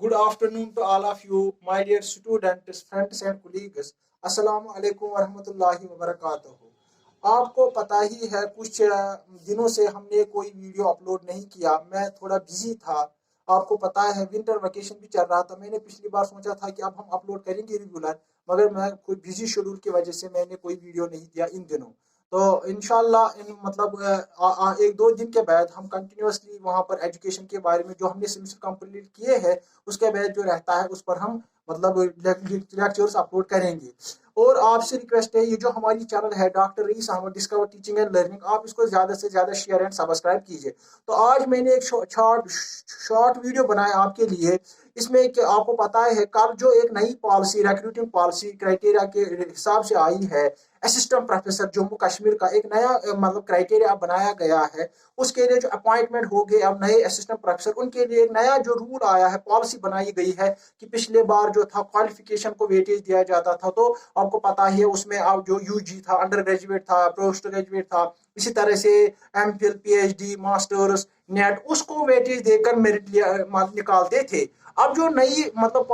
Good afternoon to all of you, my dear students, friends and colleagues. Assalamu alaikum warahmatullahi wabarakatuh. आपको पता ही है कुछ दिनों से हमने कोई वीडियो अपलोड नहीं किया। मैं थोड़ा बिजी था। आपको पता है विंटर वेकेशन भी चल रहा था। मैंने पिछली बार सोचा था कि अब हम अपलोड करेंगे रेगुलर, मगर मैं कोई बिजी शेड्यूल की वजह से मैंने कोई वीडियो नहीं दिया इन दिनों। तो इंशाल्लाह इन मतलब एक दो दिन के बाद हम कंटिन्यूअसली वहाँ पर एजुकेशन के बारे में जो हमने सेमेस्टर कंप्लीट किए हैं उसके बाद जो रहता है उस पर हम मतलब लेक्चर्स अपलोड करेंगे। और आपसे रिक्वेस्ट है, ये जो हमारी चैनल है doctor Raees Ahmad discover teaching and learning, आप इसको ज़्यादा से ज़्यादा शेयर एंड सब्सक्राइब कीजिए। तो आज मैंने एक शॉर्ट वीडियो बनाया आपके लिए। इसमें कि आपको पता है कल जो एक नई पॉलिसी रिक्रूटिंग पॉलिसी क्राइटेरिया के हिसाब से आई है, असिस्टेंट प्रोफेसर जम्मू कश्मीर का एक नया मतलब क्राइटेरिया बनाया गया है। उसके लिए जो अपॉइंटमेंट हो गए अब नए असिस्टेंट प्रोफेसर, उनके लिए एक नया जो रूल आया है, पॉलिसी बनाई गई है कि पिछले बार जो था क्वालिफिकेशन को वेटेज दिया जाता था। तो आपको पता ही है उसमें अब जो यूजी था, अंडर ग्रेजुएट था, पोस्ट ग्रेजुएट था, इसी तरह से एमफिल, पीएचडी, मास्टर्स, नेट, उसको वेटेज देकर मेरिट निकालते थे। अब जो नई मतलब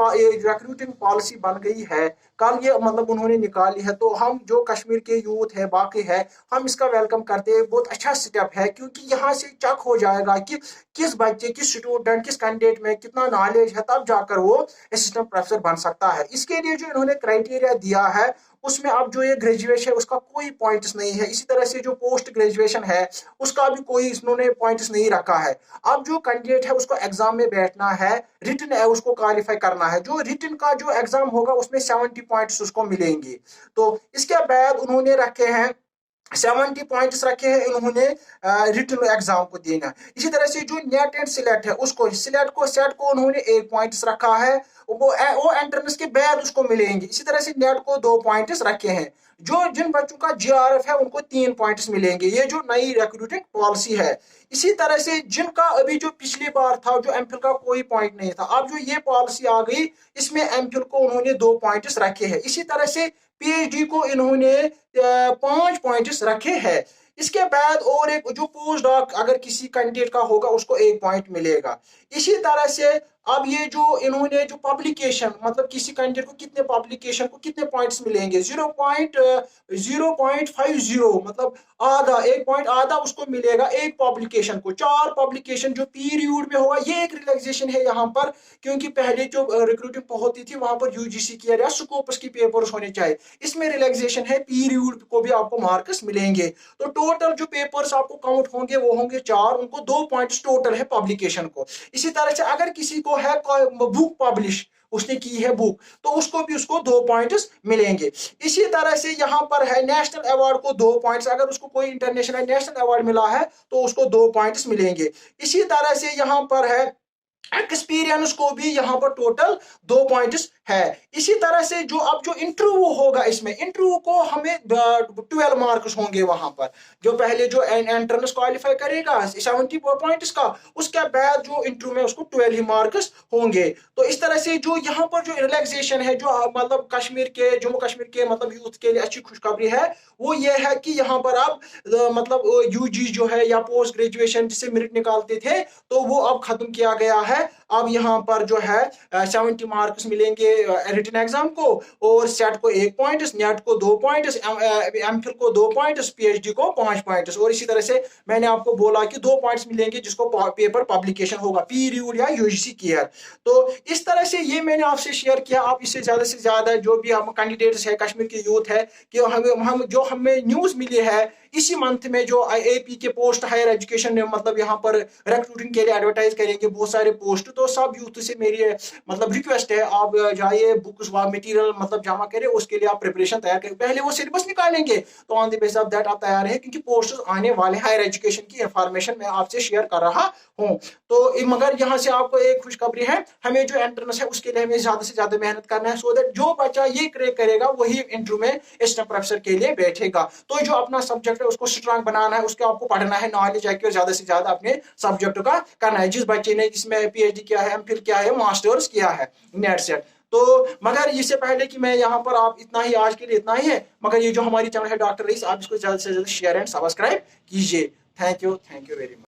रिक्रूटिंग पॉलिसी बन गई है, कल ये मतलब उन्होंने निकाली है, तो हम जो कश्मीर के यूथ है बाकी है, हम इसका वेलकम करते हैं। बहुत अच्छा स्टेप है क्योंकि यहाँ से चेक हो जाएगा कि किस बच्चे, किस स्टूडेंट, किस कैंडिडेट में कितना नॉलेज है, तब जाकर वो असिस्टेंट प्रोफेसर बन सकता है। इसके लिए जो इन्होंने क्राइटेरिया दिया है उसमें अब जो ये ग्रेजुएशन है उसका कोई पॉइंट्स नहीं है। इसी तरह से जो पोस्ट ग्रेजुएशन है उसका भी कोई इन्होंने पॉइंट्स नहीं रखा है। अब जो कैंडिडेट है उसको एग्जाम में बैठना है, रिटन है उसको क्वालिफाई करना है। जो रिटन का जो एग्जाम होगा उसमें 70 पॉइंट्स उसको मिलेंगे। तो इसके बाद उन्होंने रखे हैं 70 पॉइंट्स रखे हैं इन्होंने रिटन एग्जाम को देना। इसी तरह से जो नेट एंड सिलेट है उसको सेट को उन्होंने 1 पॉइंट्स रखा है, वो एंट्रेंस के बाद उसको मिलेंगे। इसी तरह से नेट को 2 पॉइंट्स रखे हैं। जो जिन बच्चों का जीआरएफ है उनको 3 पॉइंट्स मिलेंगे। ये जो नई रिक्रूटिंग पॉलिसी है। इसी तरह से जिनका अभी जो पिछली बार था जो एमफिल का कोई पॉइंट नहीं था, अब जो ये पॉलिसी आ गई इसमें एमफिल को उन्होंने 2 पॉइंट्स रखे हैं। इसी तरह से पीएचडी को इन्होंने 5 पॉइंट्स रखे हैं। इसके बाद और एक जो पोस्ट डॉक अगर किसी कैंडिडेट का होगा उसको 1 पॉइंट मिलेगा। इसी तरह से अब ये जो इन्होंने जो पब्लिकेशन मतलब किसी कैंडिडेट को कितने पब्लिकेशन को कितने पॉइंट्स मिलेंगे, 0.50 मतलब आधा, 1 पॉइंट आधा उसको मिलेगा एक पब्लिकेशन को। 4 पब्लिकेशन जो पीरियड में होगा, ये एक रिलैक्सेशन है यहाँ पर, क्योंकि पहले जो रिक्रूटिंग होती थी वहां पर यूजीसी की या स्कोपस की पेपर्स होने चाहिए। इसमें रिलैक्सेशन है, पीरियड को भी आपको मार्क्स मिलेंगे। तो टोटल जो पेपर्स आपको काउंट होंगे वो होंगे 4, उनको 2 पॉइंट्स टोटल है पब्लिकेशन को। इसी तरह से अगर किसी को है बुक पब्लिश, उसने की है बुक, तो उसको भी उसको 2 पॉइंट्स मिलेंगे। इसी तरह से यहाँ पर है नेशनल अवार्ड को 2 पॉइंट्स, अगर उसको कोई इंटरनेशनल नेशनल अवार्ड मिला है तो उसको 2 पॉइंट्स मिलेंगे। इसी तरह से यहाँ पर है एक्सपीरियंस को भी यहाँ पर टोटल 2 पॉइंट्स है। इसी तरह से जो अब जो इंटरव्यू होगा, इसमें इंटरव्यू को हमें 12 मार्क्स होंगे वहां पर। जो पहले जो एंट्रेंस क्वालिफाई करेगा 70 पॉइंट्स का, उसके बाद जो इंटरव्यू में उसको 12 ही मार्क्स होंगे। तो इस तरह से जो यहाँ पर जो रिलैक्सेशन है, जो मतलब कश्मीर के, जम्मू कश्मीर के मतलब यूथ के लिए अच्छी खुशखबरी है, वो ये है कि यहाँ पर अब मतलब यूजी जो है या पोस्ट ग्रेजुएशन जिससे मेरिट निकालते थे, तो वो अब खत्म किया गया है। अब यहाँ पर जो है 70 मार्क्स मिलेंगे रिटन एग्जाम को, और सेट को 1 पॉइंट, नेट को 2 पॉइंट, एमफिल को 2 पॉइंट, पीएचडी को 5 पॉइंट। और इसी तरह से मैंने आपको बोला कि 2 पॉइंट्स मिलेंगे जिसको पेपर पब्लिकेशन होगा, पीरियड या यूजीसी केयर। तो इस तरह से ये मैंने आपसे शेयर किया। आप इससे ज्यादा से ज्यादा जो भी हम कैंडिडेट्स है, कश्मीर के यूथ है, कि हमें न्यूज मिली है इसी मंथ में जो एपी के पोस्ट हायर एजुकेशन ने मतलब यहाँ पर रिक्रूटिंग के लिए एडवर्टाइज करेंगे बहुत सारे पोस्ट। तो सब यूथ से मेरी मतलब रिक्वेस्ट है, आप जाइए बुक्स व मटेरियल मतलब जमा करें, उसके लिए आप प्रिपरेशन तैयार करें। पहले वो सिलेबस निकालेंगे तो on the base of that आप तैयार है, क्योंकि पोस्ट आने वाले हायर एजुकेशन की इंफॉर्मेशन मैं आपसे शेयर कर रहा हूँ। तो मगर यहाँ से आपको एक खुशखबरी है, हमें जो एंट्रेंस है उसके लिए हमें ज्यादा से ज्यादा मेहनत करना है, सो दैट जो बच्चा ये क्रैक करेगा वही इंटरव्यू में असिस्टेंट प्रोफेसर के लिए बैठेगा। तो जो अपना सब्जेक्ट है उसको स्ट्रांग बनाना है, उसके आपको पढ़ना है, नॉलेज एक्वायर ज्यादा से ज्यादा अपने सब्जेक्ट का करना है। जिस बच्चे ने जिसमें पीएचडी किया है, एमफिल किया है, मास्टर्स किया है, नेट सेट। तो मगर इससे पहले कि मैं यहाँ पर, आप इतना ही आज के लिए इतना ही है, मगर ये जो हमारी चैनल है डॉक्टर रईस, आप इसको ज्यादा से ज्यादा शेयर एंड सब्सक्राइब कीजिए। Thank you very much.